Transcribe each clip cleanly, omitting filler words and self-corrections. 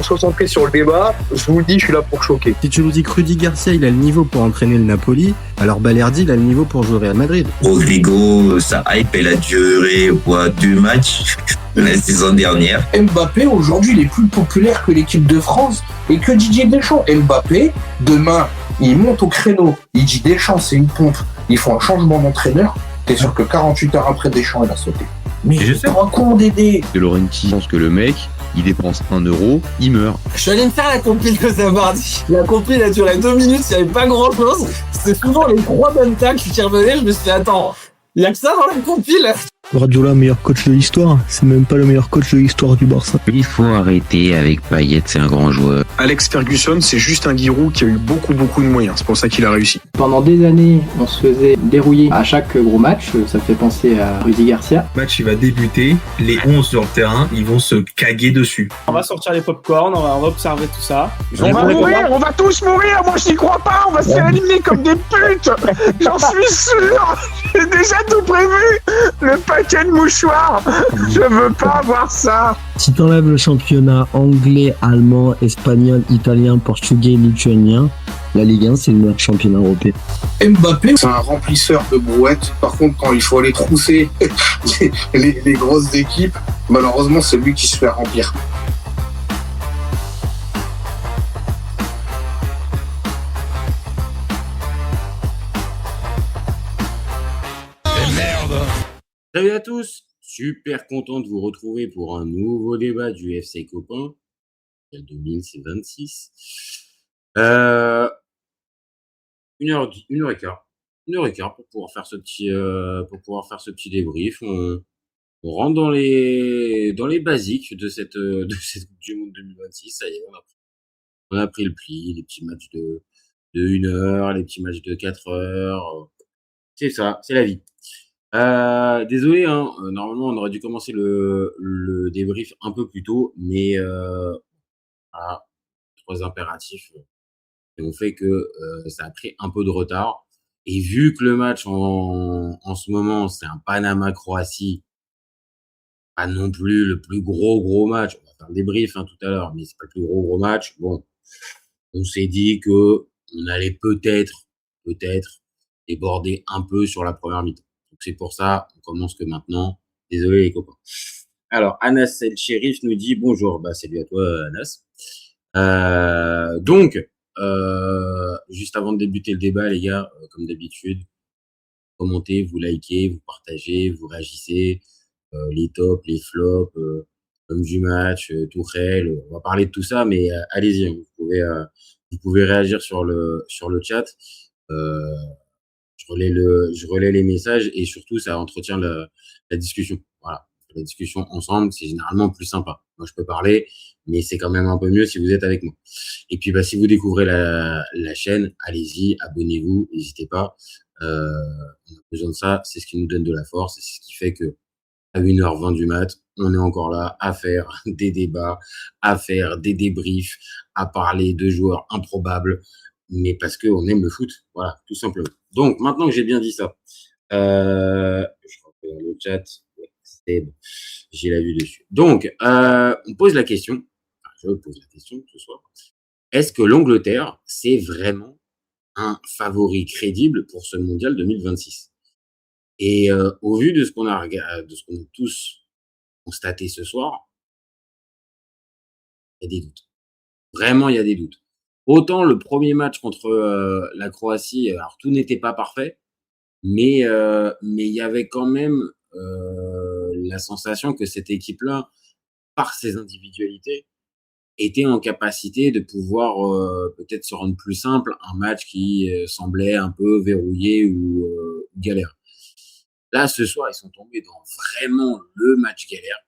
concentré sur le débat, je vous le dis, je suis là pour choquer. Si tu nous dis que Rudy Garcia, il a le niveau pour entraîner le Napoli, alors Balerdi, il a le niveau pour jouer au Real Madrid. Rodrigo, sa hype, elle a duré 2 matchs la saison dernière. Mbappé, aujourd'hui, il est plus populaire que l'équipe de France et que Didier Deschamps. Mbappé, demain, il monte au créneau. Il dit Deschamps, c'est une pompe. Ils font un changement d'entraîneur. T'es sûr que 48 heures après, Deschamps, il a sauté. Mais je sais pas con Dédé. De Laurenti pense que le mec, il dépense 1 euro, il meurt. Je suis allé me faire la compile que ça mardi. La compile a duré 2 minutes, il n'y avait pas grand chose. C'était souvent les 3 bonnes tacles qui revenaient. Je me suis dit, attends, il y a que ça dans la compile. Guardiola, meilleur coach de l'histoire. C'est même pas le meilleur coach de l'histoire du Barça. Il faut arrêter avec Payet, c'est un grand joueur. Alex Ferguson, c'est juste un Giroud qui a eu beaucoup de moyens. C'est pour ça qu'il a réussi. Pendant des années, on se faisait dérouiller à chaque gros match. Ça fait penser à Rudy Garcia. Le match, il va débuter. Les 11 sur le terrain, ils vont se caguer dessus. On va sortir les pop-corn, on va observer tout ça. On va mourir, on va tous mourir. Moi, je n'y crois pas. On va se faire éliminer comme des putes. J'en suis sûr. J'ai déjà tout prévu. Le paquet de mouchoirs. Je veux pas avoir ça. Si t'enlèves le championnat anglais, allemand, espagnol, italien, portugais, lituanien, la Ligue 1, c'est le meilleur championnat européen. Mbappé, c'est un remplisseur de brouettes. Par contre, quand il faut aller trousser les grosses équipes, malheureusement, c'est lui qui se fait remplir. Salut à tous, super content de vous retrouver pour un nouveau débat du FC Copain, 2026. 1h15 pour pouvoir faire ce petit débrief. On rentre dans les basiques de cette Coupe du Monde 2026. Ça y est, on a pris le pli, les petits matchs de 1 heure, les petits matchs de 4 heures. C'est ça, c'est la vie. Désolé, normalement on aurait dû commencer le débrief un peu plus tôt, mais voilà, 3 impératifs qui ont fait que ça a pris un peu de retard. Et vu que le match en ce moment c'est un Panama-Croatie, pas non plus le plus gros match. On va faire le débrief tout à l'heure, mais c'est pas le plus gros match. Bon, on s'est dit que on allait peut-être déborder un peu sur la première mi-temps. Donc c'est pour ça, on commence que maintenant. Désolé les copains. Alors, Anas El Shérif nous dit bonjour. Salut à toi Anas. Donc, juste avant de débuter le débat, les gars, comme d'habitude, commentez, vous likez, vous partagez, vous réagissez, les tops, les flops, comme du match, Tourelle. On va parler de tout ça, mais allez-y, vous pouvez réagir sur le chat. Je relais les messages et surtout ça entretient la discussion. Voilà, la discussion ensemble, c'est généralement plus sympa. Moi, je peux parler, mais c'est quand même un peu mieux si vous êtes avec moi. Et puis, si vous découvrez la chaîne, allez-y, abonnez-vous, n'hésitez pas. On a besoin de ça, c'est ce qui nous donne de la force, et c'est ce qui fait que à 1h20 du mat, on est encore là à faire des débats, à faire des débriefs, à parler de joueurs improbables, mais parce qu'on aime le foot, voilà, tout simplement. Donc, maintenant que j'ai bien dit ça, je crois que le chat, c'est bon, j'ai la vue dessus. Donc, on pose la question, je pose la question ce soir, est-ce que l'Angleterre, c'est vraiment un favori crédible pour ce mondial 2026? Et au vu de ce qu'on a tous constaté ce soir, il y a des doutes. Vraiment, il y a des doutes. Autant le premier match contre la Croatie, alors tout n'était pas parfait, mais il y avait quand même la sensation que cette équipe-là, par ses individualités, était en capacité de pouvoir peut-être se rendre plus simple un match qui semblait un peu verrouillé ou galère. Là, ce soir, ils sont tombés dans vraiment le match galère,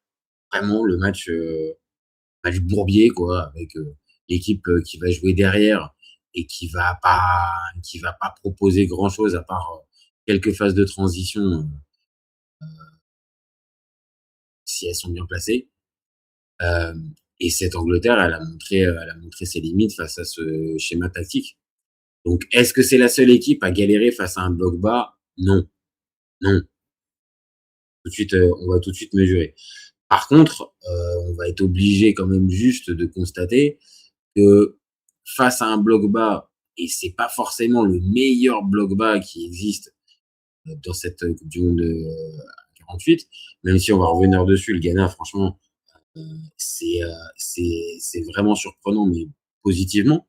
vraiment le match bourbier, quoi, avec l'équipe qui va jouer derrière et qui va pas proposer grand chose à part quelques phases de transition si elles sont bien placées. Et cette Angleterre, elle a montré ses limites face à ce schéma tactique. Donc, est-ce que c'est la seule équipe à galérer face à un bloc bas? Non. Tout de suite, on va tout de suite mesurer. Par contre, on va être obligé quand même juste de constater que face à un bloc bas, et c'est pas forcément le meilleur bloc bas qui existe dans cette Coupe du Monde 48, même si on va revenir dessus, le Ghana, franchement, euh, c'est vraiment surprenant, mais positivement.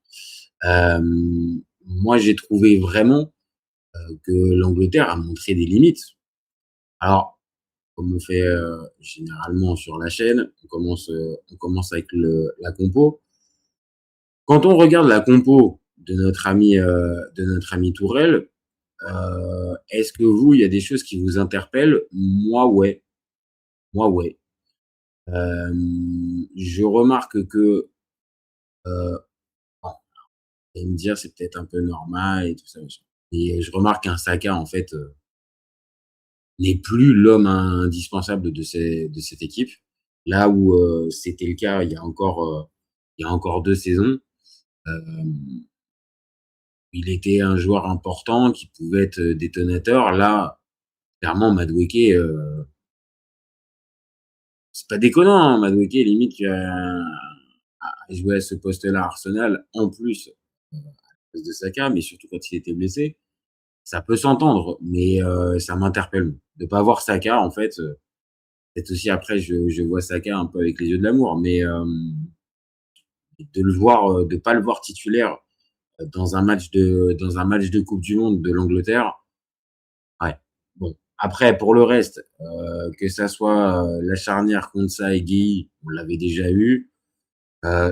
Moi, j'ai trouvé vraiment que l'Angleterre a montré des limites. Alors, comme on fait généralement sur la chaîne, on commence avec la compo. Quand on regarde la compo de notre ami Tourelle, est-ce que vous, il y a des choses qui vous interpellent? Moi, ouais. Moi, ouais. Je remarque que, bon, vous allez me dire, c'est peut-être un peu normal et tout ça, machin. Et je remarque qu'un Saka, en fait, n'est plus l'homme indispensable de cette équipe. Là où c'était le cas il y a encore 2 saisons. Il était un joueur important qui pouvait être détonateur. Là, clairement, Madueke, c'est pas déconnant, hein, Madueke, limite, a joué à ce poste-là à Arsenal, en plus, à la place de Saka, mais surtout quand il était blessé. Ça peut s'entendre, mais ça m'interpelle. De pas voir Saka, en fait, peut-être aussi après, je vois Saka un peu avec les yeux de l'amour, mais de pas le voir titulaire dans un match de Coupe du Monde de l'Angleterre, ouais. Bon, après pour le reste, que ça soit la charnière Konsa et Gueye, on l'avait déjà eu.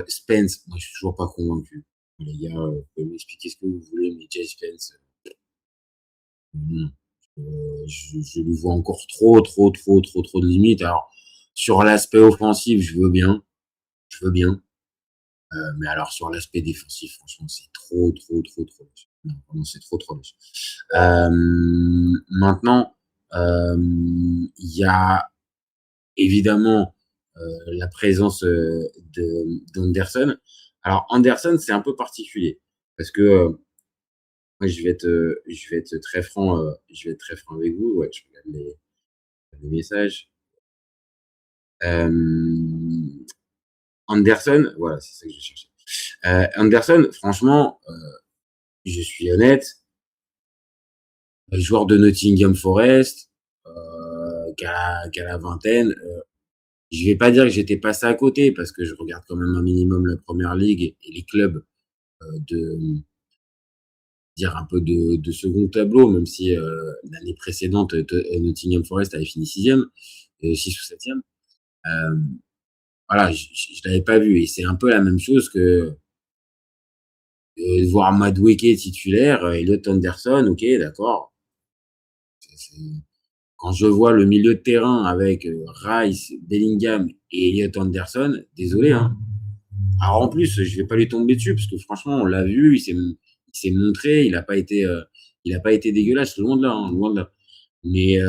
Spence, moi je suis toujours pas convaincu. Les gars, vous pouvez m'expliquer ce que vous voulez, mais Jay Spence, non. Je lui vois encore trop de limites. Alors sur l'aspect offensif, je veux bien. Mais alors sur l'aspect défensif, franchement, c'est trop lâche. Non, vraiment, c'est trop lâche. Maintenant, il y a évidemment la présence d'Anderson. Alors Anderson, c'est un peu particulier parce que moi, je vais être très franc, avec vous. Ouais, je regarde les messages. Anderson, voilà, c'est ça que je cherchais. Anderson, franchement, je suis honnête, joueur de Nottingham Forest, qui a la vingtaine, je vais pas dire que j'étais passé à côté parce que je regarde quand même un minimum la première ligue et les clubs de dire un peu de second tableau, même si l'année précédente, Nottingham Forest avait fini 6e, 6 ou 7e. Voilà, je l'avais pas vu et c'est un peu la même chose que voir Madueke titulaire, Elliot Anderson, ok, d'accord. Quand je vois le milieu de terrain avec Rice, Bellingham et Elliot Anderson, désolé, hein. Alors en plus, je vais pas lui tomber dessus parce que franchement, on l'a vu, il s'est montré, il a pas été dégueulasse, loin de là, hein, loin de là. Mais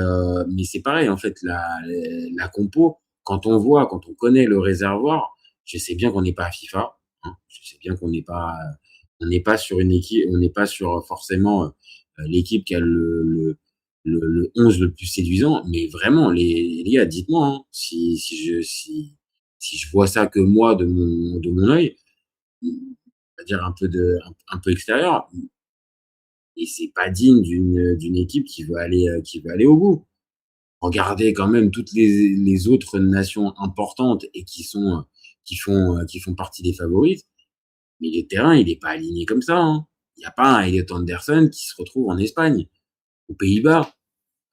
c'est pareil en fait, la compo, quand on connaît le réservoir, je sais bien qu'on n'est pas à FIFA, hein, je sais bien on n'est pas sur une équipe, on n'est pas sur forcément l'équipe qui a le 11 le plus séduisant, mais vraiment, les gars, dites-moi, hein, si je vois ça que moi de mon œil, on va dire un peu extérieur, et c'est pas digne d'une équipe qui veut aller au bout. Regardez quand même toutes les autres nations importantes et qui font partie des favorites. Mais le terrain, il est pas aligné comme ça, hein. Il n'y a pas un Elliot Anderson qui se retrouve en Espagne, aux Pays-Bas,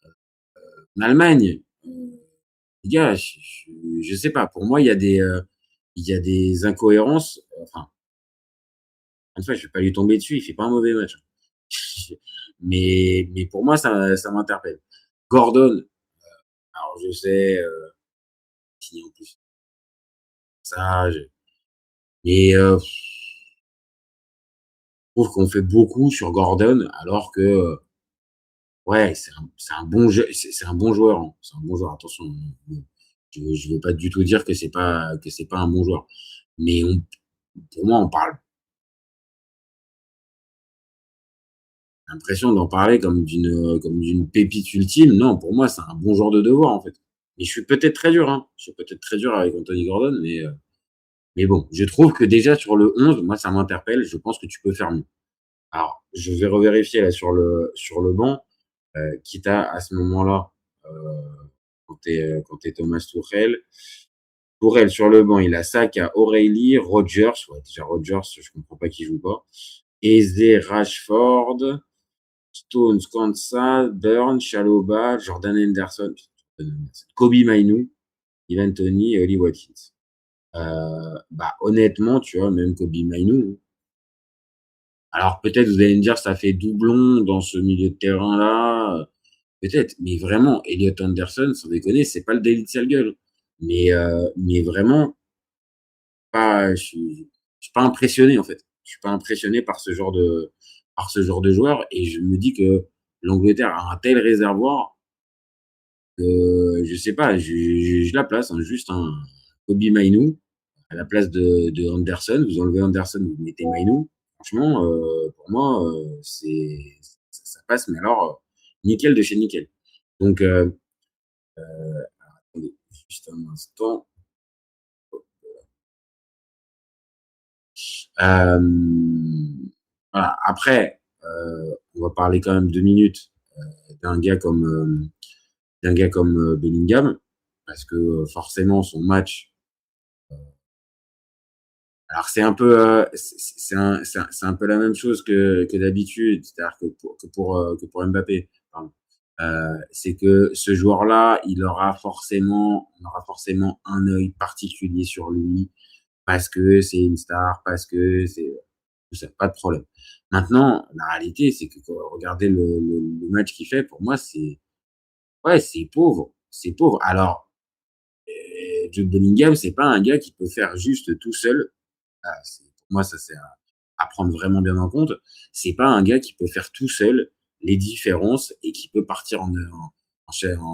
en Allemagne. Les gars, je sais pas. Pour moi, il y a des incohérences. Enfin, en fait, je vais pas lui tomber dessus. Il fait pas un mauvais match. Mais pour moi, ça m'interpelle. Gordon, alors je sais, fini en plus. Ça, mais je trouve qu'on fait beaucoup sur Gordon, alors que ouais, c'est un bon jeu, c'est un bon joueur, hein. C'est un bon joueur. Attention, je veux pas du tout dire que c'est pas un bon joueur. Mais pour moi, on parle l'impression d'en parler comme d'une pépite ultime. Non, pour moi, c'est un bon joueur de devoir en fait. Mais je suis peut-être très dur, hein. Je suis peut-être très dur avec Anthony Gordon, mais bon, je trouve que déjà sur le 11, moi, ça m'interpelle. Je pense que tu peux faire mieux. Alors, je vais revérifier là sur le banc, quitte à ce moment-là, quand t'es Thomas Tuchel. Tourelle sur le banc, il a Saka, O'Reilly, Rodgers. Ouais, déjà Rodgers, je comprends pas qu'il joue pas. Eze, Rashford, Stones, Konsa, Burn, Chalobah, Jordan Henderson, Kobe Mainoo, Ivan Toney et Oli Watkins. Bah, honnêtement, tu vois, même Kobe Mainoo. Alors, peut-être, vous allez me dire, ça fait doublon dans ce milieu de terrain-là. Peut-être, mais vraiment, Elliot Anderson, sans déconner, c'est pas le Daily Gueule. Mais vraiment, je suis pas impressionné, en fait. Je suis pas impressionné par ce genre de joueur, et je me dis que l'Angleterre a un tel réservoir que, je sais pas, je la place, hein, juste un Kobe Mainoo à la place de Anderson. Vous enlevez Anderson, vous mettez Mainoo. Franchement, pour moi, ça passe, mais alors, nickel de chez nickel. Donc, attendez, juste un instant. Voilà. Après, on va parler quand même 2 minutes d'un gars comme Bellingham, parce que forcément son match. Alors c'est un peu c'est un peu la même chose que d'habitude, c'est-à-dire que pour Mbappé. Pardon. C'est que ce joueur-là, on aura forcément un œil particulier sur lui, parce que c'est une star, parce que c'est tout ça, pas de problème. Maintenant, la réalité, c'est que regardez le match qu'il fait, pour moi, c'est pauvre, c'est pauvre. Alors, Jude Bellingham, c'est pas un gars qui peut faire juste tout seul. Pour moi, ça c'est à prendre vraiment bien en compte. C'est pas un gars qui peut faire tout seul les différences et qui peut partir en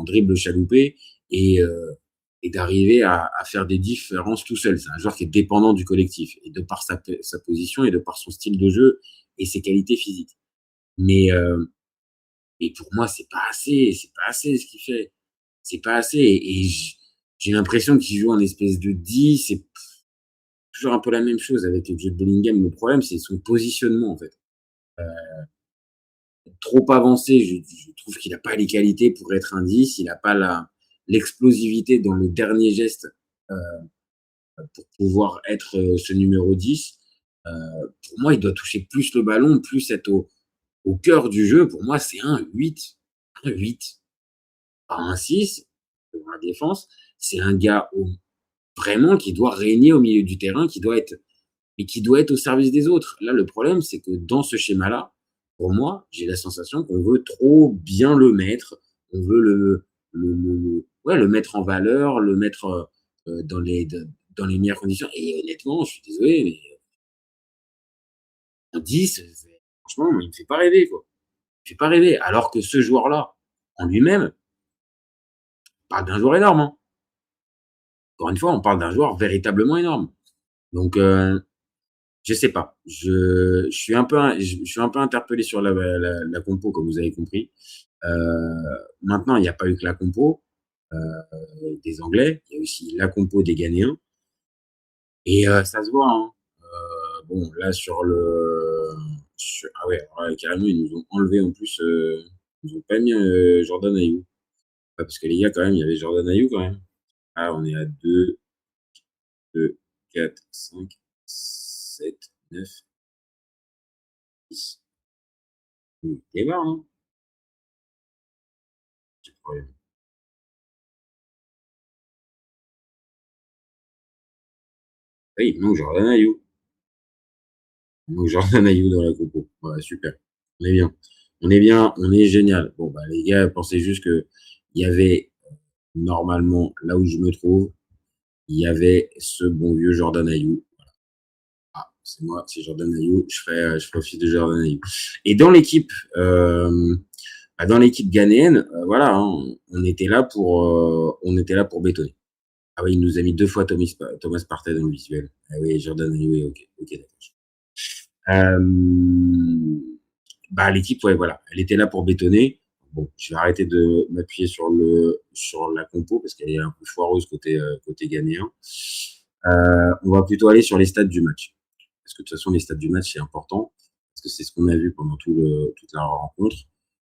dribble chaloupé et d'arriver à faire des différences tout seul. C'est un joueur qui est dépendant du collectif, et de par sa position et de par son style de jeu et ses qualités physiques. Mais pour moi, c'est pas assez ce qu'il fait. C'est pas assez, et j'ai l'impression qu'il joue en espèce de 10. C'est toujours un peu la même chose avec Jude Bellingham. Le problème, c'est son positionnement, en fait. Trop avancé, je trouve qu'il a pas les qualités pour être un 10. Il a pas l'explosivité dans le dernier geste pour pouvoir être ce numéro 10. Pour moi, il doit toucher plus le ballon, plus être au cœur du jeu. Pour moi, c'est un 8. Un 8. Pas un 6 devant la défense. C'est un gars vraiment qui doit régner au milieu du terrain, qui doit être au service des autres. Là, le problème, c'est que dans ce schéma-là, pour moi, j'ai la sensation qu'on veut trop bien le mettre. On veut le mettre en valeur, le mettre dans les meilleures conditions. Et honnêtement, je suis désolé, mais un 10, franchement, il me fait pas rêver, quoi. Il me fait pas rêver. Alors que ce joueur-là, en lui-même, on parle d'un joueur énorme, hein. Encore une fois, on parle d'un joueur véritablement énorme. Donc, je sais pas. Je suis un peu interpellé sur la compo, comme vous avez compris. Maintenant, il n'y a pas eu que la compo des Anglais. Il y a aussi la compo des Ghanéens. Et ça se voit, hein. Bon, là, ah ouais, carrément, ils nous ont enlevé en plus. Ils nous ont pas mis Jordan Ayew. Parce que les gars, quand même, il y avait Jordan Ayew quand même. Ah, on est à 2, 4, 5, 7, 9, 10. Il marre, hein. C'est le problème. Oui, il manque Jordan Ayew. Il manque Jordan Ayew dans la compo. Ouais, super. On est bien. On est bien, on est génial. Bon, bah, les gars, pensez juste que il y avait, normalement, là où je me trouve, il y avait ce bon vieux Jordan Ayew. Voilà. Ah, c'est moi, c'est Jordan Ayew. Je ferai office de Jordan Ayew. Et dans l'équipe ghanéenne, voilà, hein, on était là pour bétonner. Ah oui, il nous a mis 2 fois Thomas Partey dans le visuel. Ah oui, Jordan Ayew, ok, d'accord. Bah, l'équipe, ouais, voilà, elle était là pour bétonner. bon, je vais arrêter de m'appuyer sur la compo parce qu'elle est un peu foireuse côté ghanéen. On va plutôt aller sur les stats du match. Parce que de toute façon, les stats du match, c'est important. Parce que c'est ce qu'on a vu pendant toute la rencontre.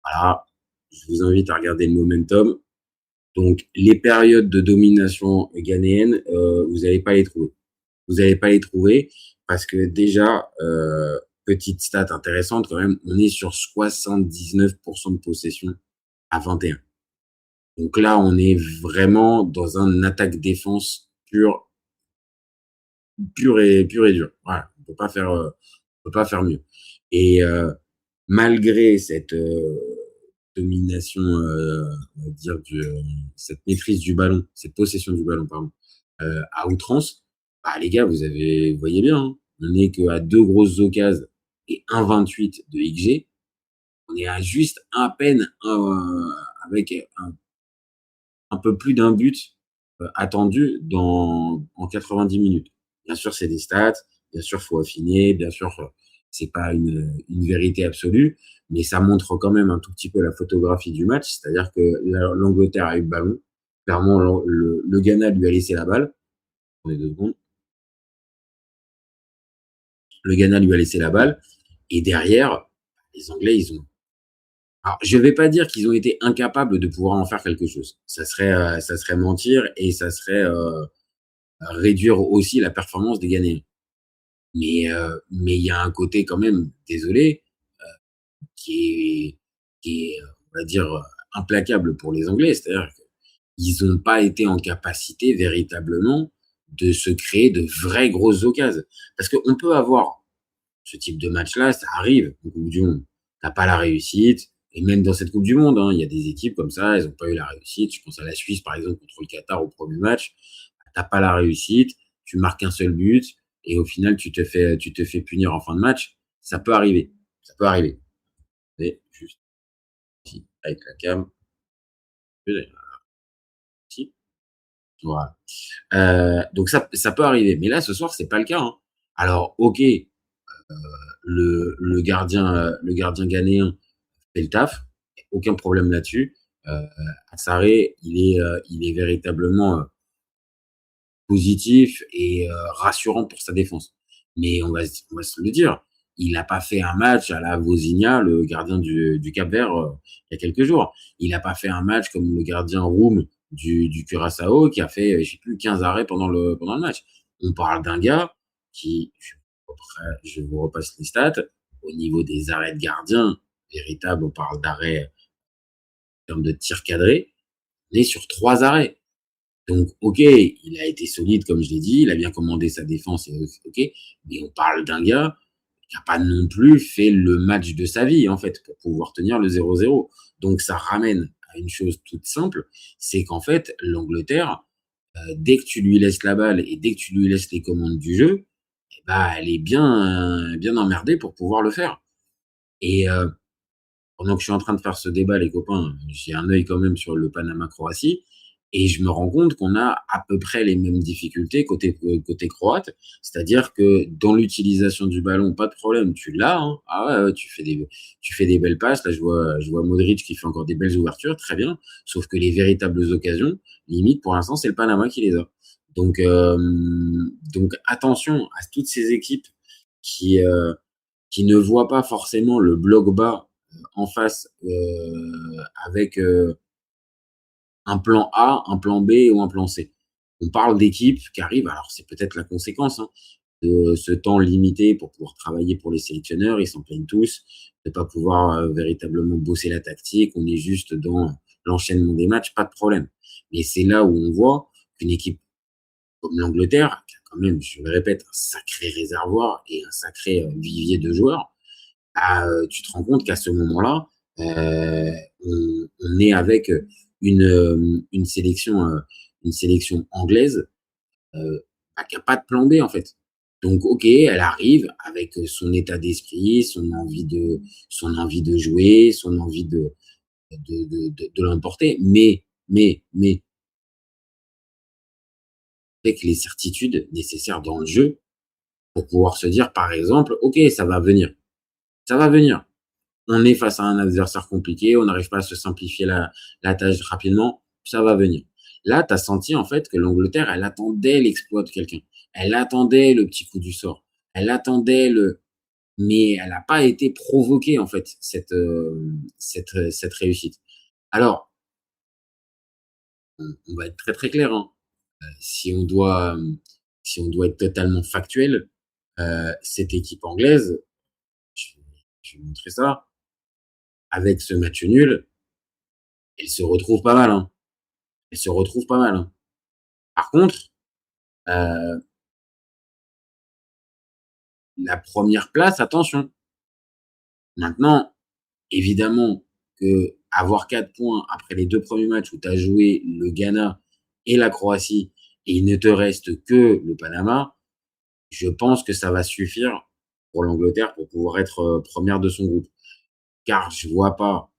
Voilà. Je vous invite à regarder le momentum. Donc, les périodes de domination ghanéenne, vous n'allez pas les trouver. Vous n'allez pas les trouver parce que déjà, petite stat intéressante quand même, on est sur 79% de possession à 21. Donc là, on est vraiment dans un attaque-défense pur et dur. Voilà, on peut pas faire mieux. Et malgré cette domination, on va dire cette maîtrise du ballon, cette possession du ballon, pardon, à outrance, bah les gars, vous voyez bien, hein, on n'est qu'à 2 grosses occasions et 1,28 de XG. On est à juste à peine avec un peu plus d'un but attendu en 90 minutes. Bien sûr, c'est des stats, bien sûr, faut affiner, bien sûr, c'est pas une vérité absolue, mais ça montre quand même un tout petit peu la photographie du match, c'est-à-dire que l'Angleterre a eu le ballon, clairement, le Ghana lui a laissé la balle. Attendez 2 secondes. Le Ghana lui a laissé la balle, et derrière, les Anglais, ils ont... Alors, je vais pas dire qu'ils ont été incapables de pouvoir en faire quelque chose. Ça serait mentir, et ça serait réduire aussi la performance des Ghanéens. Mais il y a un côté quand même, désolé, qui est, on va dire, implacable pour les Anglais. C'est-à-dire qu'ils n'ont pas été en capacité véritablement de se créer de vraies grosses occasions. Parce qu'on peut avoir ce type de match-là, ça arrive en Coupe du Monde. T'as pas la réussite. Et même dans cette Coupe du Monde, hein, il y a des équipes comme ça, elles n'ont pas eu la réussite. Je pense à la Suisse, par exemple, contre le Qatar au premier match. T'as pas la réussite, tu marques un seul but, et au final, tu te fais punir en fin de match. Ça peut arriver. Ça peut arriver. Et juste ici, avec la cam. Ici. Voilà. Donc ça peut arriver. Mais là, ce soir, c'est pas le cas. Hein. Alors, ok, le gardien ghanéen fait le taf. Aucun problème là-dessus. Sarré, il est véritablement positif et rassurant pour sa défense. Mais on va se le dire, il n'a pas fait un match à la Vozinha, le gardien du Cap-Vert, il y a quelques jours. Il n'a pas fait un match comme le gardien Roum du Curaçao qui a fait, je sais plus, 15 arrêts pendant le match. On parle d'un gars qui, je vous repasse les stats, au niveau des arrêts de gardien, véritable, on parle d'arrêts en termes de tir cadré, on est sur 3 arrêts. Donc, ok, il a été solide, comme je l'ai dit, il a bien commandé sa défense, ok, mais on parle d'un gars qui n'a pas non plus fait le match de sa vie, en fait, pour pouvoir tenir le 0-0. Donc, ça ramène à une chose toute simple, c'est qu'en fait, l'Angleterre, dès que tu lui laisses la balle et dès que tu lui laisses les commandes du jeu, eh ben, elle est bien emmerdée pour pouvoir le faire. Et pendant que je suis en train de faire ce débat, les copains, j'ai un œil quand même sur le Panama-Croatie. Et je me rends compte qu'on a à peu près les mêmes difficultés côté croate. C'est-à-dire que dans l'utilisation du ballon, pas de problème, tu l'as. Hein. Ah ouais, tu fais des belles passes. Là, je vois Modric qui fait encore des belles ouvertures, très bien. Sauf que les véritables occasions, limite, pour l'instant, c'est le Panama qui les a. Donc attention à toutes ces équipes qui ne voient pas forcément le bloc bas en face avec un plan A, un plan B ou un plan C. On parle d'équipes qui arrivent, alors c'est peut-être la conséquence de ce temps limité pour pouvoir travailler pour les sélectionneurs, ils s'en plaignent tous, de ne pas pouvoir véritablement bosser la tactique, on est juste dans l'enchaînement des matchs, pas de problème. Mais c'est là où on voit qu'une équipe comme l'Angleterre, qui a quand même, je le répète, un sacré réservoir et un sacré vivier de joueurs, tu te rends compte qu'à ce moment-là, on est avec une sélection anglaise qui n'a pas de plan B en fait. Donc ok, elle arrive avec son état d'esprit, son envie de jouer, son envie de l'emporter, mais avec les certitudes nécessaires dans le jeu pour pouvoir se dire par exemple, ok, ça va venir. on est face à un adversaire compliqué, on n'arrive pas à se simplifier la tâche rapidement, ça va venir. Là, tu as senti en fait que l'Angleterre, elle attendait l'exploit de quelqu'un. Elle attendait le petit coup du sort. Elle attendait mais elle n'a pas été provoquée en fait cette réussite. Alors, on va être très très clair, hein. Si on doit être totalement factuel, cette équipe anglaise, je vais montrer ça, avec ce match nul, elle se retrouve pas mal, hein. Elle se retrouve pas mal, hein. Par contre, la première place, attention. Maintenant, évidemment que avoir 4 points après les 2 premiers matchs où tu as joué le Ghana et la Croatie et il ne te reste que le Panama, je pense que ça va suffire pour l'Angleterre pour pouvoir être première de son groupe. Car je vois pas,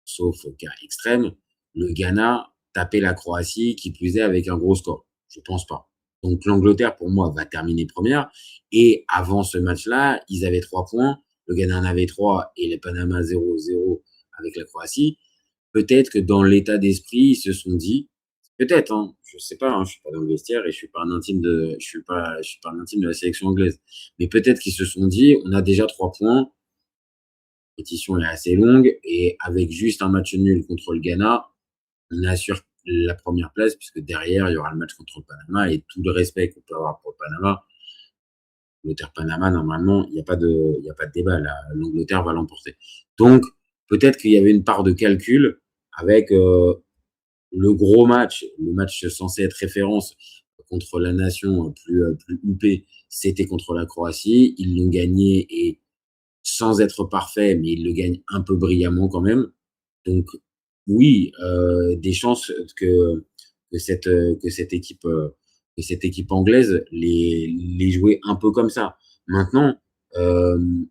sauf cas extrême, le Ghana taper la Croatie, qui plus est avec un gros score. Je pense pas. Donc l'Angleterre, pour moi, va terminer première. Et avant ce match-là, ils avaient 3 points. Le Ghana en avait 3 et le Panama 0-0 avec la Croatie. Peut-être que dans l'état d'esprit, ils se sont dit, peut-être, hein, je sais pas, hein, je suis pas dans le vestiaire et je suis pas un intime de la sélection anglaise. Mais peut-être qu'ils se sont dit, on a déjà 3 points, la compétition est assez longue et avec juste un match nul contre le Ghana, on assure la première place puisque derrière, il y aura le match contre le Panama et tout le respect qu'on peut avoir pour le Panama. L'Angleterre-Panama, normalement, il n'y a pas de débat. L'Angleterre va l'emporter. Donc, peut-être qu'il y avait une part de calcul avec le gros match, le match censé être référence contre la nation plus huppée, c'était contre la Croatie. Ils l'ont gagné et sans être parfait, mais ils le gagnent un peu brillamment quand même. Donc, oui, des chances que cette équipe anglaise les jouait un peu comme ça. Maintenant,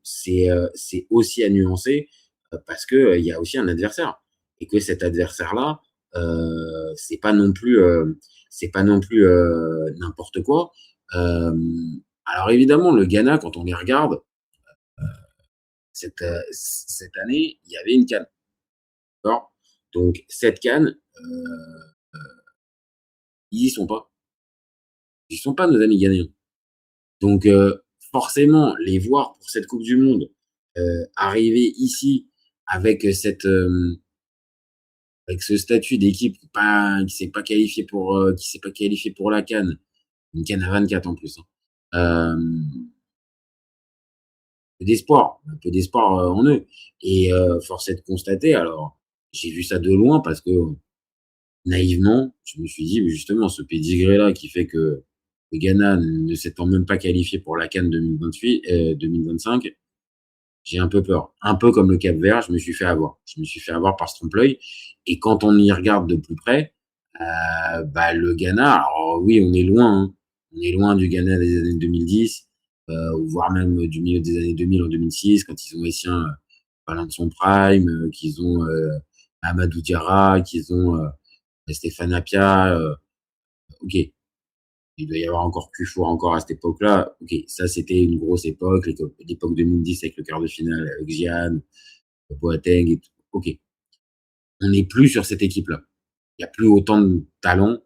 c'est aussi à nuancer parce que il y a aussi un adversaire et que cet adversaire-là, c'est pas non plus n'importe quoi. Alors évidemment, le Ghana, quand on les regarde, cette année, il y avait une CAN. D'accord ? Donc cette CAN, ils y sont pas. Ils sont pas, nos amis ghanéens. Donc forcément, les voir pour cette Coupe du Monde arriver ici avec avec ce statut d'équipe qui s'est pas qualifiée pour la CAN, une CAN à 24 en plus, hein. Un peu d'espoir en eux. Et force est de constater, alors j'ai vu ça de loin parce que naïvement, je me suis dit, mais justement, ce pédigré-là qui fait que le Ghana ne s'étant même pas qualifié pour la CAN 2025, j'ai un peu peur. Un peu comme le Cap-Vert, je me suis fait avoir. Je me suis fait avoir par ce trompe-l'œil. Et quand on y regarde de plus près, le Ghana, alors oui, on est loin, hein. On est loin du Ghana des années 2010, voire même du milieu des années 2000 en 2006, quand ils ont Essien parlant de son prime, qu'ils ont Amadou Diarra, qu'ils ont Stéphane Apia. Ok, il doit y avoir encore Cufour encore à cette époque-là. Ok, ça c'était une grosse époque, l'époque 2010 avec le quart de finale avec Gian, Boateng et tout. Ok, on n'est plus sur cette équipe-là. Il n'y a plus autant de talent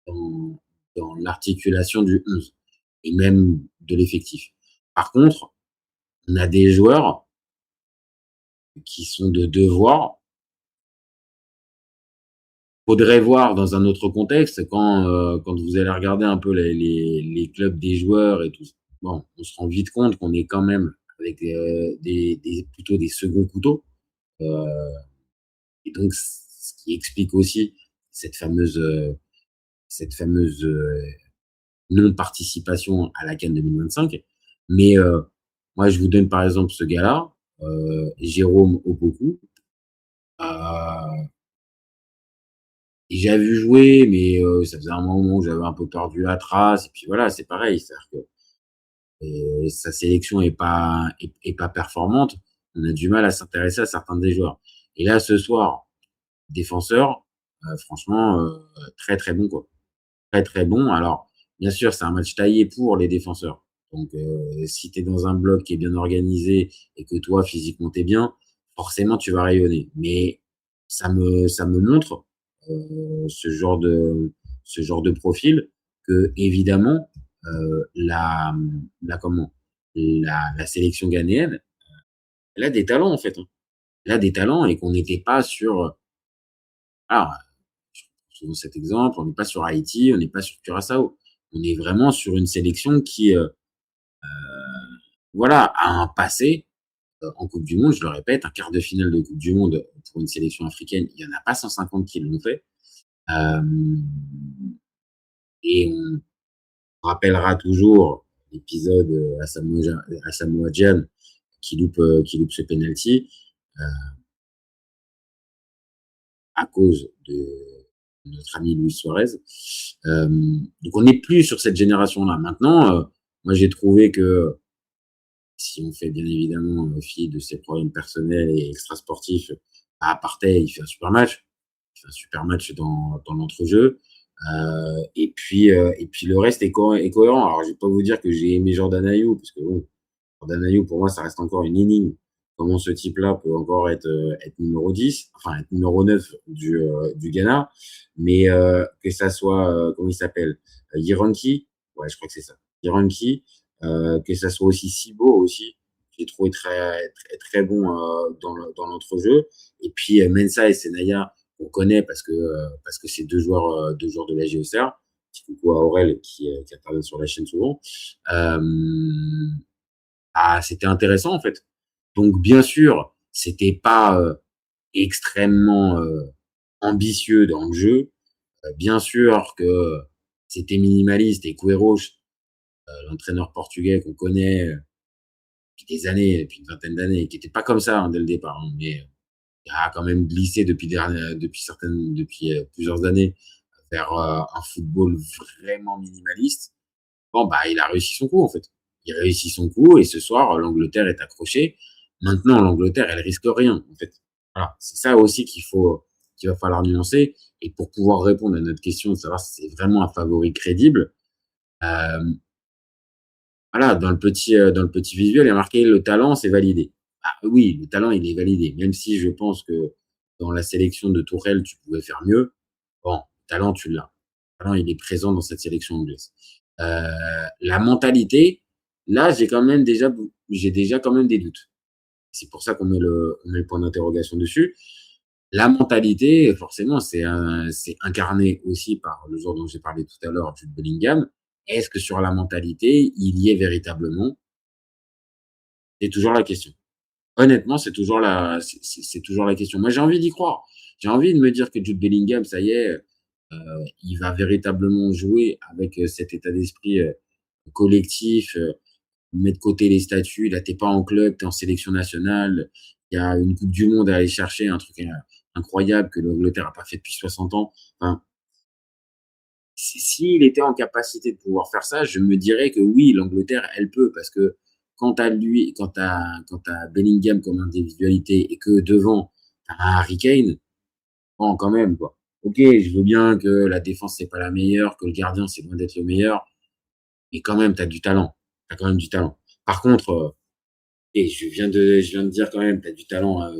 dans l'articulation du 11 et même de l'effectif. Par contre, on a des joueurs qui sont de devoir. Faudrait voir dans un autre contexte quand vous allez regarder un peu les clubs des joueurs et tout. Bon, on se rend vite compte qu'on est quand même avec plutôt des seconds couteaux. Et donc, ce qui explique aussi cette fameuse non-participation à la CAN 2025. Mais moi, je vous donne par exemple ce gars-là, Jérôme Opoku. Et j'avais vu jouer, mais ça faisait un moment où j'avais un peu perdu la trace. Et puis voilà, c'est pareil, c'est-à-dire que sa sélection est pas performante. On a du mal à s'intéresser à certains des joueurs. Et là, ce soir, défenseur, franchement, très très bon quoi. Très très bon. Alors, bien sûr, c'est un match taillé pour les défenseurs. Donc, si tu es dans un bloc qui est bien organisé et que toi, physiquement, tu es bien, forcément, tu vas rayonner. Mais ça me montre ce genre de profil que, évidemment, comment, la sélection ghanéenne, elle a des talents, en fait. Hein. Elle a des talents et qu'on n'était pas sur. Alors, je prends souvent cet exemple, on n'est pas sur Haïti, on n'est pas sur Curaçao. On est vraiment sur une sélection qui, voilà, a un passé en Coupe du Monde. Je le répète, un quart de finale de Coupe du Monde pour une sélection africaine, il n'y en a pas 150 qui l'ont fait. Et on rappellera toujours l'épisode à Samoa Gyan qui loupe ce penalty à cause de notre ami Luis Suarez. Donc on n'est plus sur cette génération-là. Maintenant, moi j'ai trouvé que si on fait bien évidemment fi de ses problèmes personnels et extrasportifs, à Partey, il fait un super match. Il fait un super match dans l'entrejeu. Et puis le reste est cohérent. Alors, je vais pas vous dire que j'ai aimé Jordan Ayew, parce que bon, Jordan Ayew, pour moi, ça reste encore une énigme. Comment ce type-là peut encore être numéro 10, enfin, être numéro 9 du Ghana. Mais que ça soit, comment il s'appelle, Yironki, ouais, je crois que c'est ça, Yironki, que ça soit aussi Sibo aussi, j'ai trouvé très bon dans l'entrejeu. Et puis Mensah et Senaya, on connaît parce que c'est deux joueurs de la JOCR. Petit coucou à Aurel qui intervient sur la chaîne souvent. C'était intéressant en fait. Donc bien sûr, c'était pas extrêmement ambitieux dans le jeu. Bien sûr que c'était minimaliste et Queiroz, l'entraîneur portugais qu'on connaît depuis des années, depuis une vingtaine d'années, qui n'était pas comme ça dès le départ, hein, mais il a quand même glissé depuis plusieurs années vers un football vraiment minimaliste. Bon, bah, il a réussi son coup, en fait. Il réussit son coup et ce soir, l'Angleterre est accrochée. Maintenant, l'Angleterre, elle risque rien, en fait. Voilà. C'est ça aussi qu'il va falloir nuancer. Et pour pouvoir répondre à notre question de savoir si c'est vraiment un favori crédible, voilà, dans le petit visuel, il y a marqué le talent, c'est validé. Ah oui, le talent, il est validé. Même si je pense que dans la sélection de Tourelle, tu pouvais faire mieux. Bon, le talent, tu l'as. Le talent, il est présent dans cette sélection anglaise. La mentalité, là, j'ai déjà quand même des doutes. C'est pour ça qu'on met le point d'interrogation dessus. La mentalité, forcément, c'est incarné aussi par le joueur dont j'ai parlé tout à l'heure, Jude Bellingham. Est-ce que sur la mentalité, il y est véritablement? C'est toujours la question. Honnêtement, c'est toujours la question. Moi, j'ai envie d'y croire. J'ai envie de me dire que Jude Bellingham, ça y est, il va véritablement jouer avec cet état d'esprit collectif, mettre de côté les statuts. Là, t'es pas en club, t'es en sélection nationale. Il y a une Coupe du Monde à aller chercher, un truc incroyable que l'Angleterre a pas fait depuis 60 ans. Enfin, s'il était en capacité de pouvoir faire ça, je me dirais que oui, l'Angleterre, elle peut, parce que quand t'as Bellingham comme individualité et que devant, t'as un Harry Kane, bon, quand même, quoi. Ok, je veux bien que la défense, c'est pas la meilleure, que le gardien, c'est loin d'être le meilleur, mais quand même, t'as du talent. T'as quand même du talent. Par contre, et je viens de dire quand même, t'as du talent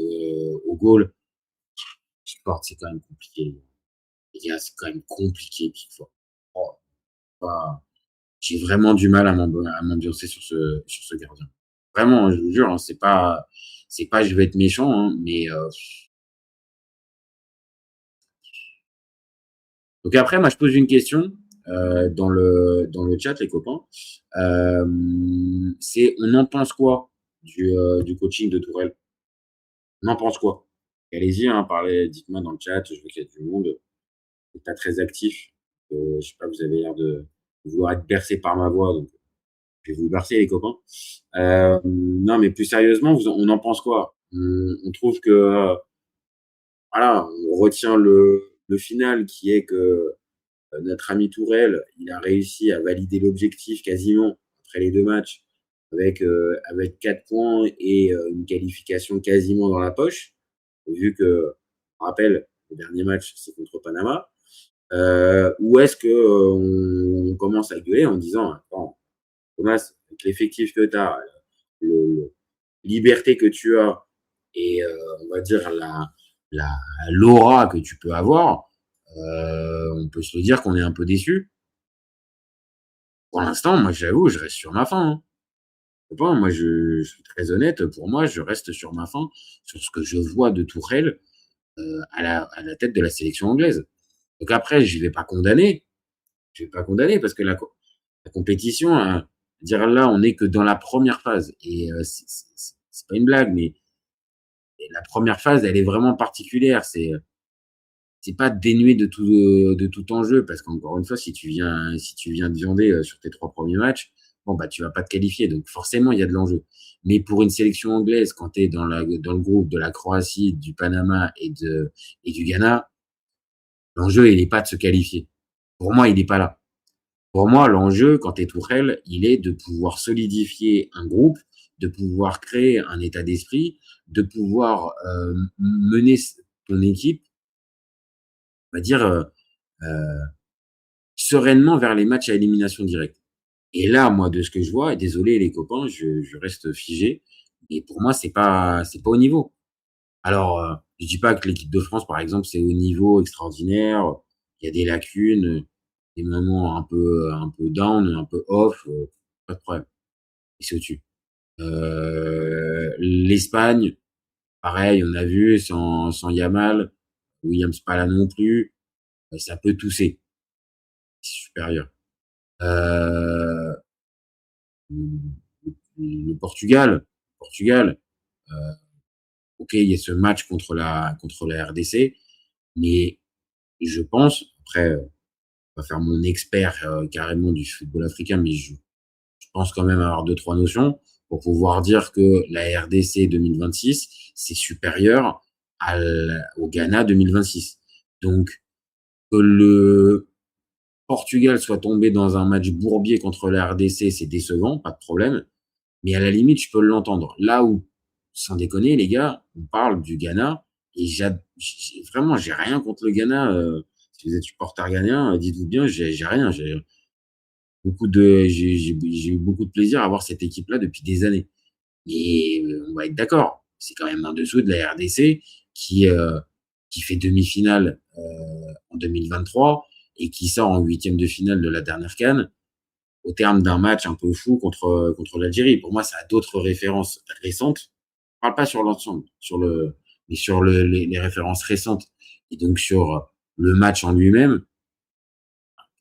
au goal. Pickford, c'est quand même compliqué. Les gars, c'est quand même compliqué, Pickford. Oh, j'ai vraiment du mal à m'ambiancer sur ce gardien. Vraiment, je vous jure, hein, c'est pas, je vais être méchant, hein, mais donc après, moi, je pose une question dans le chat, les copains. On en pense quoi du coaching de Tourelle? On en pense quoi? Allez-y, hein, parlez, dites-moi dans le chat. Je vois qu'il y a du monde. C'est pas très actif. Je sais pas, vous avez l'air de vouloir être bercé par ma voix, donc je vais vous bercer, les copains. Non, mais plus sérieusement, on en pense quoi? On trouve que voilà, on retient le final qui est que notre ami Tourelle, il a réussi à valider l'objectif quasiment après les 2 matchs avec 4 points et une qualification quasiment dans la poche, vu que, on rappelle, le dernier match, c'est contre Panama. Ou est-ce que on commence à gueuler en disant, attends, Thomas, avec l'effectif que tu as, liberté que tu as et on va dire la l'aura que tu peux avoir, on peut se le dire qu'on est un peu déçu. Pour l'instant, moi, j'avoue, je reste sur ma faim, hein. Je sais pas, moi, je suis très honnête, pour moi, je reste sur ma faim, sur ce que je vois de Tourelle, à la tête de la sélection anglaise. Donc après, je vais pas condamner parce que la compétition, dire là, on est que dans la première phase et c'est pas une blague, mais la première phase, elle est vraiment particulière. C'est pas dénué de tout enjeu parce qu'encore une fois, si tu viens de viander sur tes 3 premiers matchs, bon bah tu vas pas te qualifier. Donc forcément, il y a de l'enjeu. Mais pour une sélection anglaise, quand tu es dans le groupe de la Croatie, du Panama et du Ghana, l'enjeu, il est pas de se qualifier. Pour moi, il est pas là. Pour moi, l'enjeu, quand tu es Tourelle, il est de pouvoir solidifier un groupe, de pouvoir créer un état d'esprit, de pouvoir mener ton équipe, on va dire, sereinement vers les matchs à élimination directe. Et là, moi, de ce que je vois, et désolé les copains, je reste figé, mais pour moi, c'est pas au niveau. Alors, je dis pas que l'équipe de France, par exemple, c'est au niveau extraordinaire. Il y a des lacunes, des moments un peu down, un peu off, pas de problème. Et c'est au-dessus. L'Espagne, pareil, on a vu sans Yamal, Williams pas là non plus, ça peut tousser. C'est supérieur. Euh, le Portugal, euh, ok, il y a ce match contre la RDC, mais je pense, après, on va faire mon expert carrément du football africain, mais je pense quand même avoir deux, trois notions pour pouvoir dire que la RDC 2026, c'est supérieur au Ghana 2026. Donc, que le Portugal soit tombé dans un match bourbier contre la RDC, c'est décevant, pas de problème. Mais à la limite, je peux l'entendre. Là où, sans déconner, les gars, on parle du Ghana et vraiment, j'ai rien contre le Ghana. Si vous êtes supporter ghanéen, dites-vous bien, j'ai rien. J'ai eu beaucoup de plaisir à voir cette équipe-là depuis des années. Et on va être d'accord, c'est quand même en dessous de la RDC qui fait demi-finale en 2023 et qui sort en huitième de finale de la dernière CAN au terme d'un match un peu fou contre l'Algérie. Pour moi, ça a d'autres références récentes. Je parle pas sur l'ensemble, mais sur les références récentes. Et donc sur le match en lui-même,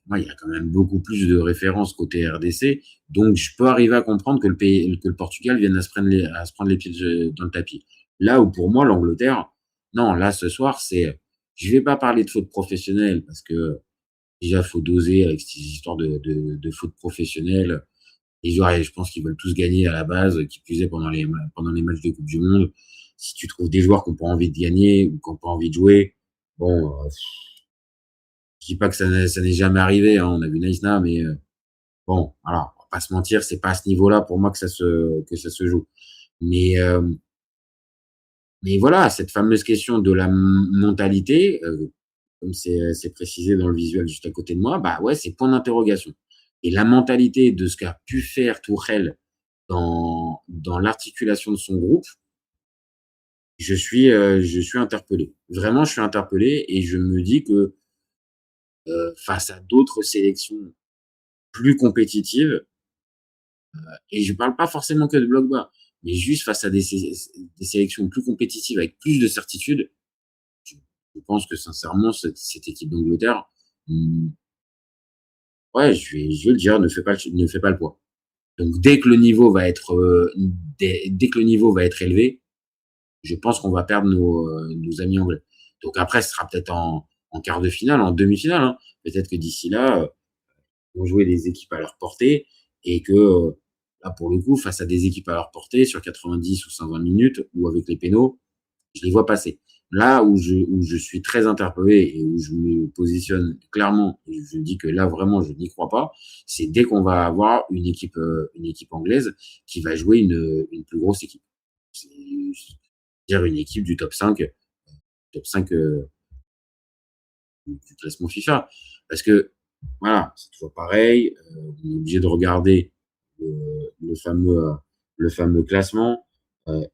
moi, il y a quand même beaucoup plus de références côté RDC. Donc, je peux arriver à comprendre que le Portugal vienne à se prendre les pieds dans le tapis. Là où pour moi, l'Angleterre, non, là, ce soir, je vais pas parler de faute professionnelle parce que déjà, faut doser avec ces histoires de faute professionnelle. Et je pense qu'ils veulent tous gagner à la base, qui plus est pendant les matchs de Coupe du Monde. Si tu trouves des joueurs qui n'ont pas envie de gagner ou qui n'ont pas envie de jouer, bon, je dis pas que ça n'est jamais arrivé, hein, on a vu Naïsna, mais bon, voilà, on va pas se mentir, c'est pas à ce niveau-là pour moi que ça se joue. Mais voilà, cette fameuse question de la mentalité, comme c'est précisé dans le visuel juste à côté de moi, bah ouais, c'est point d'interrogation. Et la mentalité de ce qu'a pu faire Tourelle dans l'articulation de son groupe, je suis interpellé. Vraiment, je suis interpellé et je me dis que face à d'autres sélections plus compétitives, et je parle pas forcément que de bloc bas, mais juste face à des sélections plus compétitives avec plus de certitude, je pense que sincèrement, cette équipe d'Angleterre, ouais, je vais le dire, ne fait pas le poids. Donc dès que le niveau va être élevé, je pense qu'on va perdre nos amis anglais. Donc après, ce sera peut-être en quart de finale, en demi-finale, hein. Peut-être que d'ici là, ils vont jouer des équipes à leur portée et que là, pour le coup, face à des équipes à leur portée, sur 90 ou 120 minutes, ou avec les pénaux, je les vois passer. Là où je suis très interpellé et où je me positionne clairement, et je dis que là vraiment je n'y crois pas, c'est dès qu'on va avoir une équipe anglaise qui va jouer une plus grosse équipe. C'est-à-dire une équipe du top 5 du classement FIFA. Parce que voilà, c'est toujours pareil, on est obligé de regarder le fameux classement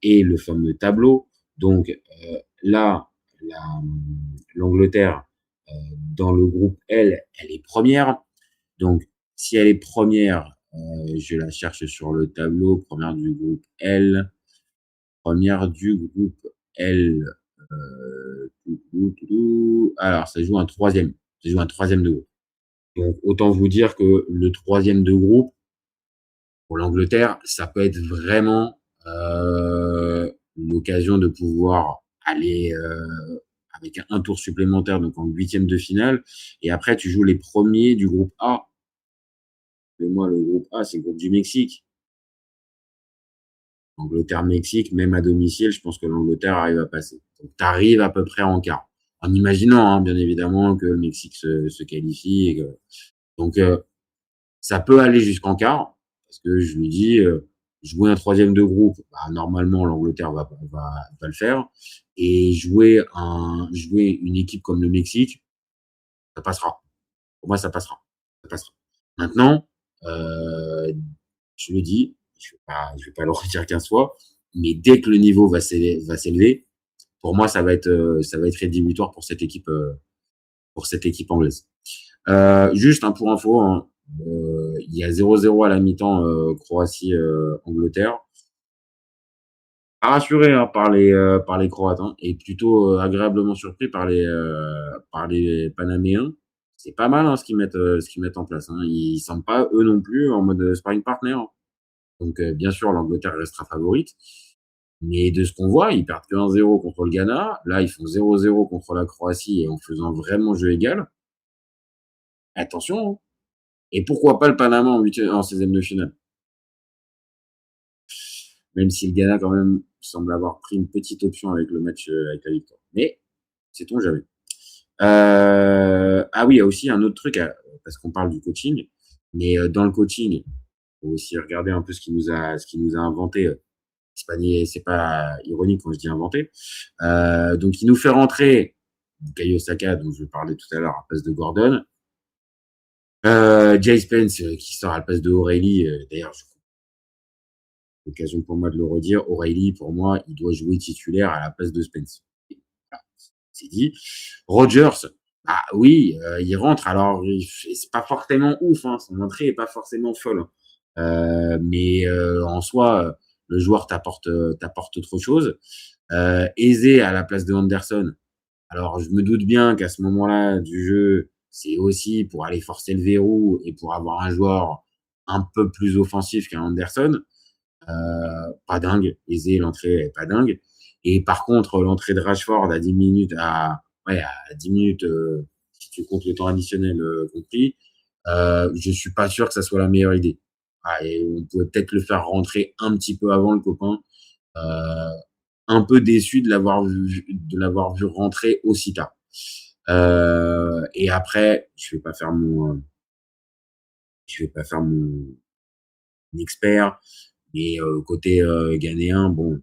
et le fameux tableau. Donc là, l'Angleterre, dans le groupe L, elle est première. Donc, si elle est première, je la cherche sur le tableau, première du groupe L. Première du groupe L. Alors, ça joue un troisième. Ça joue un troisième de groupe. Donc, autant vous dire que le troisième de groupe, pour l'Angleterre, ça peut être vraiment l'occasion de pouvoir aller avec un tour supplémentaire, donc en huitième de finale. Et après, tu joues les premiers du groupe A. Et moi, le groupe A, c'est le groupe du Mexique. Angleterre-Mexique, même à domicile, je pense que l'Angleterre arrive à passer. Donc, tu arrives à peu près en quart. En imaginant, hein, bien évidemment, que le Mexique se qualifie. Et que... Donc, ça peut aller jusqu'en quart, parce que je lui dis, jouer un troisième de groupe, bah, normalement, l'Angleterre va le faire. Et jouer une équipe comme le Mexique, ça passera. Pour moi, ça passera. Ça passera. Maintenant, je le dis, je vais pas le redire 15 fois, mais dès que le niveau va s'élever, pour moi, ça va être rédhibitoire pour cette équipe anglaise. Juste pour info, hein, il y a 0-0 à la mi-temps Croatie-Angleterre. Pas rassuré hein, par les Croates hein, et plutôt agréablement surpris par les Panaméens. C'est pas mal hein, ce qu'ils mettent en place. Hein. Ils semblent pas eux non plus en mode sparring partner. Hein. Donc bien sûr l'Angleterre restera favorite, mais de ce qu'on voit, ils perdent que 1-0 contre le Ghana. Là ils font 0-0 contre la Croatie et en faisant vraiment jeu égal. Attention. Hein. Et pourquoi pas le Panama en 16e de finale? Même si le Ghana quand même semble avoir pris une petite option avec le match avec la victoire. Mais sait-on jamais. Ah oui, il y a aussi un autre truc, parce qu'on parle du coaching, mais dans le coaching, il faut aussi regarder un peu ce qu'il nous a inventé. C'est pas ironique quand je dis inventé. Donc il nous fait rentrer Bukayo Saka, dont je parlais tout à l'heure, à la place de Gordon. Jay Spence qui sort à la place de O'Reilly. D'ailleurs, l'occasion pour moi de le redire. O'Reilly, pour moi, il doit jouer titulaire à la place de Spence. Voilà, c'est dit. Rodgers, ah oui, il rentre. Alors, c'est pas forcément ouf. Hein, son entrée est pas forcément folle. Mais en soi, le joueur t'apporte trop de choses. Eze à la place de Anderson. Alors, je me doute bien qu'à ce moment-là du jeu, c'est aussi pour aller forcer le verrou et pour avoir un joueur un peu plus offensif qu'un Anderson. Pas dingue. Eze, l'entrée est pas dingue. Et par contre, l'entrée de Rashford à 10 minutes, à 10 minutes, si tu comptes le temps additionnel compris, je suis pas sûr que ça soit la meilleure idée. Et on pouvait peut-être le faire rentrer un petit peu avant le copain. Un peu déçu de l'avoir vu rentrer aussi tard. Et après, je vais pas faire mon expert, mais côté ghanéen, bon,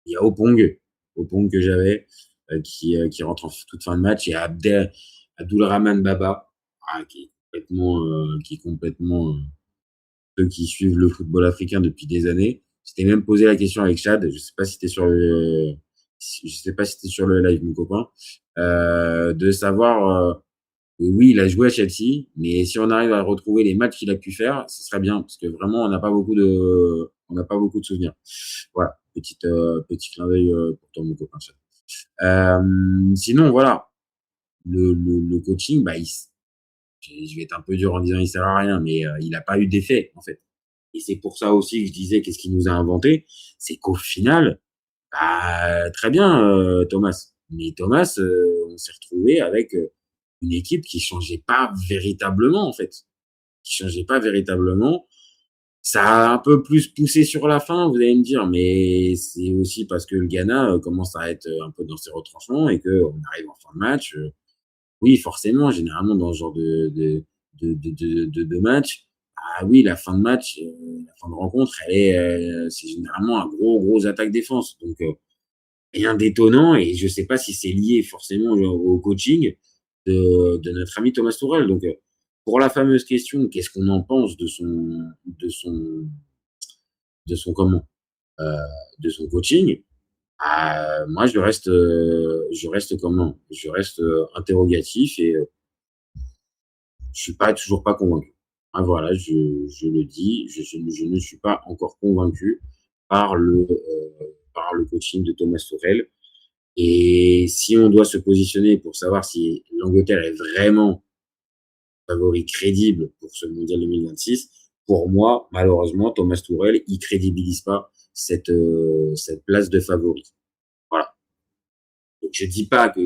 il y a Opong que j'avais qui rentre en toute fin de match et Abdulrahman Baba qui est complètement ceux qui suivent le football africain depuis des années. J'étais même posé la question avec Chad, je sais pas si c'était sur le live mon copain, de savoir oui, il a joué à Chelsea, mais si on arrive à retrouver les matchs qu'il a pu faire, ce serait bien parce que vraiment on n'a pas beaucoup de souvenirs. Voilà, petit clin d'œil pour toi mon copain Chad. Sinon voilà, le coaching, bah je vais être un peu dur en disant il sert à rien, mais il n'a pas eu d'effet en fait. Et c'est pour ça aussi que je disais qu'est-ce qu'il nous a inventé, c'est qu'au final, bah, très bien Thomas, mais Thomas, on s'est retrouvé avec une équipe qui changeait pas véritablement en fait, Ça a un peu plus poussé sur la fin, vous allez me dire, mais c'est aussi parce que le Ghana commence à être un peu dans ses retranchements et que on arrive en fin de match. Oui, forcément, généralement dans ce genre de match, ah oui, la fin de match, la fin de rencontre, c'est généralement un gros attaque-défense. Donc rien d'étonnant et je sais pas si c'est lié forcément au coaching de notre ami Thomas Tuchel. Donc pour la fameuse question, qu'est-ce qu'on en pense de son comment, euh, de son coaching, moi je reste comment, je reste interrogatif et je suis toujours pas convaincu. Ah, voilà, je le dis, je ne suis pas encore convaincu par le coaching de Thomas Tuchel. Et si on doit se positionner pour savoir si l'Angleterre est vraiment favori crédible pour ce mondial 2026, pour moi, malheureusement, Thomas Tuchel, il crédibilise pas cette place de favori. Voilà. Donc, je dis pas que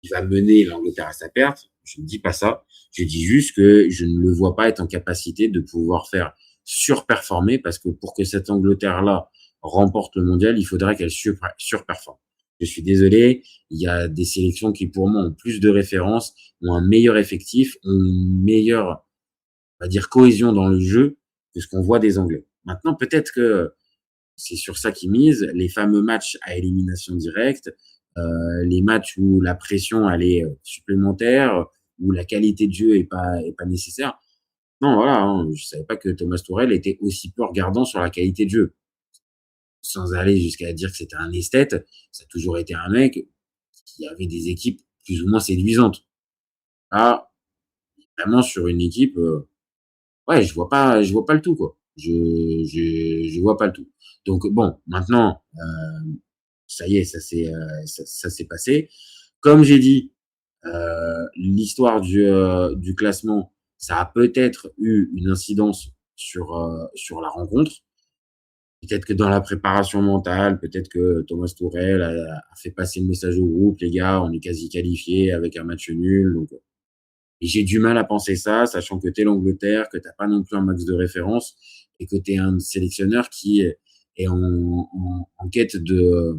il va mener l'Angleterre à sa perte. Je ne dis pas ça. Je dis juste que je ne le vois pas être en capacité de pouvoir faire surperformer parce que pour que cette Angleterre-là remporte le mondial, il faudrait qu'elle surperforme. Je suis désolé, il y a des sélections qui pour moi ont plus de références, ont un meilleur effectif, ont une meilleure, on va dire, cohésion dans le jeu que ce qu'on voit des Anglais. Maintenant, peut-être que c'est sur ça qu'ils misent, les fameux matchs à élimination directe, les matchs où la pression elle est supplémentaire, où la qualité de jeu est pas nécessaire. Non, voilà, hein, je savais pas que Thomas Tuchel était aussi peu regardant sur la qualité de jeu. Sans aller jusqu'à dire que c'était un esthète, ça a toujours été un mec qui avait des équipes plus ou moins séduisantes. Là, vraiment sur une équipe, ouais, je vois pas le tout, quoi. Je vois pas le tout. Donc bon, maintenant, ça y est, ça s'est passé. Comme j'ai dit, l'histoire du classement, ça a peut-être eu une incidence sur la rencontre. Peut-être que dans la préparation mentale, peut-être que Thomas Tuchel a fait passer le message au groupe, les gars, on est quasi qualifiés avec un match nul. Donc, et j'ai du mal à penser ça, sachant que t'es l'Angleterre, que t'as pas non plus un max de référence et que t'es un sélectionneur qui est en quête de,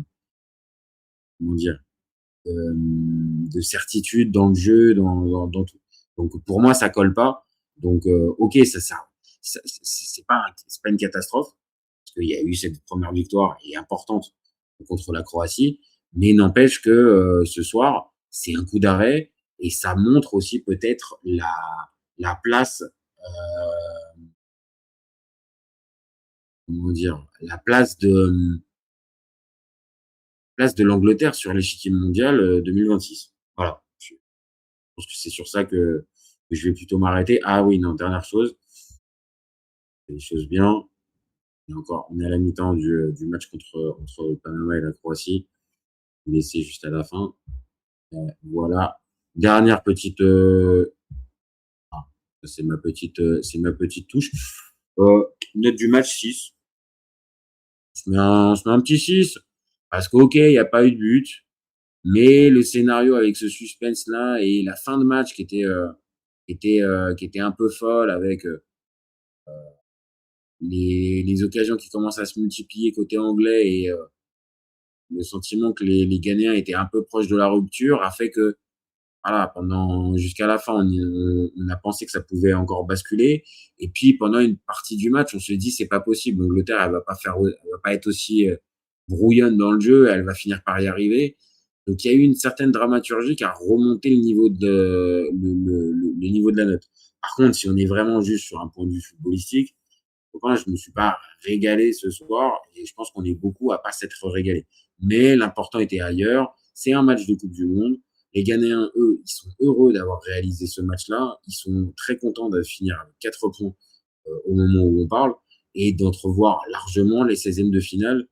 comment dire, de certitude dans le jeu, dans tout. Donc pour moi, ça colle pas. Donc ok, c'est pas une catastrophe parce qu'il y a eu cette première victoire et importante contre la Croatie, mais n'empêche que ce soir, c'est un coup d'arrêt et ça montre aussi peut-être la place, comment dire, la place de l'Angleterre sur l'échiquier mondial 2026. Voilà. Je pense que c'est sur ça que je vais plutôt m'arrêter. Ah oui, non, dernière chose. Les choses bien. Et encore, on est à la mi-temps du match entre le Panama et la Croatie. Laissé juste à la fin. Voilà. Dernière petite, c'est ma petite touche. Note du match 6. On se met un petit 6. Parce qu'ok, il n'y a pas eu de but. Mais le scénario avec ce suspense-là et la fin de match qui était un peu folle avec les occasions qui commencent à se multiplier côté anglais et le sentiment que les Ghanéens étaient un peu proches de la rupture a fait que voilà, jusqu'à la fin, on a pensé que ça pouvait encore basculer. Et puis pendant une partie du match, on se dit c'est pas possible. L'Angleterre, elle va pas être aussi brouillonne dans le jeu, elle va finir par y arriver. Donc il y a eu une certaine dramaturgie qui a remonté le niveau de le niveau de la note. Par contre, si on est vraiment juste sur un point de vue footballistique, je me suis pas régalé ce soir et je pense qu'on est beaucoup à pas s'être régalé. Mais l'important était ailleurs. C'est un match de Coupe du Monde. Les Ghanéens, eux, ils sont heureux d'avoir réalisé ce match-là. Ils sont très contents de finir avec 4 points au moment où on parle et d'entrevoir largement les 16e de finale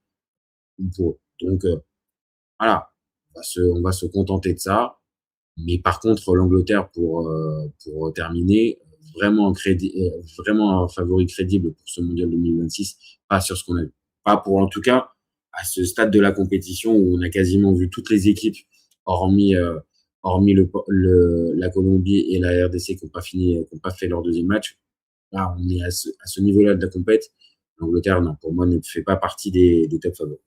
pour eux. Donc voilà, on va se contenter de ça. Mais par contre, l'Angleterre, pour terminer, vraiment un favori crédible pour ce mondial 2026, pas sur ce qu'on a vu. Pas pour, en tout cas, à ce stade de la compétition où on a quasiment vu toutes les équipes, hormis la Colombie et la RDC qui n'ont pas fait leur deuxième match. Là, on est à ce niveau-là de la compète. L'Angleterre, non, pour moi, ne fait pas partie des top favoris.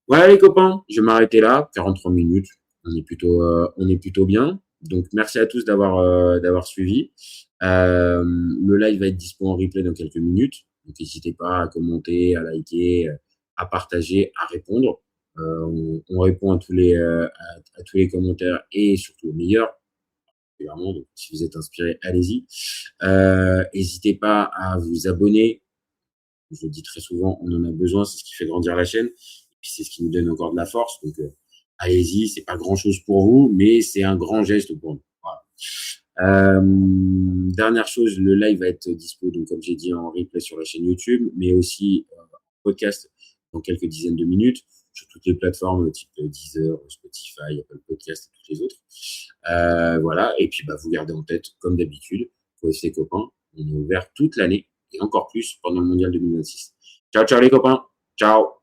Voilà les copains, je vais m'arrêter là, 43 minutes. On est plutôt bien. Donc merci à tous d'avoir suivi. Le live va être dispo en replay dans quelques minutes. Donc n'hésitez pas à commenter, à liker, à partager, à répondre. On répond à tous les commentaires et surtout aux meilleurs. particulièrement. Donc, si vous êtes inspiré, allez-y. N'hésitez pas à vous abonner. Je le dis très souvent, on en a besoin, c'est ce qui fait grandir la chaîne. Et puis, c'est ce qui nous donne encore de la force. Donc, allez-y, c'est pas grand-chose pour vous, mais c'est un grand geste pour nous. Voilà. Dernière chose, le live va être dispo, donc comme j'ai dit, en replay sur la chaîne YouTube, mais aussi en podcast dans quelques dizaines de minutes sur toutes les plateformes type Deezer, Spotify, Apple Podcast et toutes les autres. Voilà. Et puis, vous gardez en tête, comme d'habitude, OFC Copains, on est ouvert toute l'année et encore plus pendant le Mondial 2026. Ciao, ciao les copains. Ciao.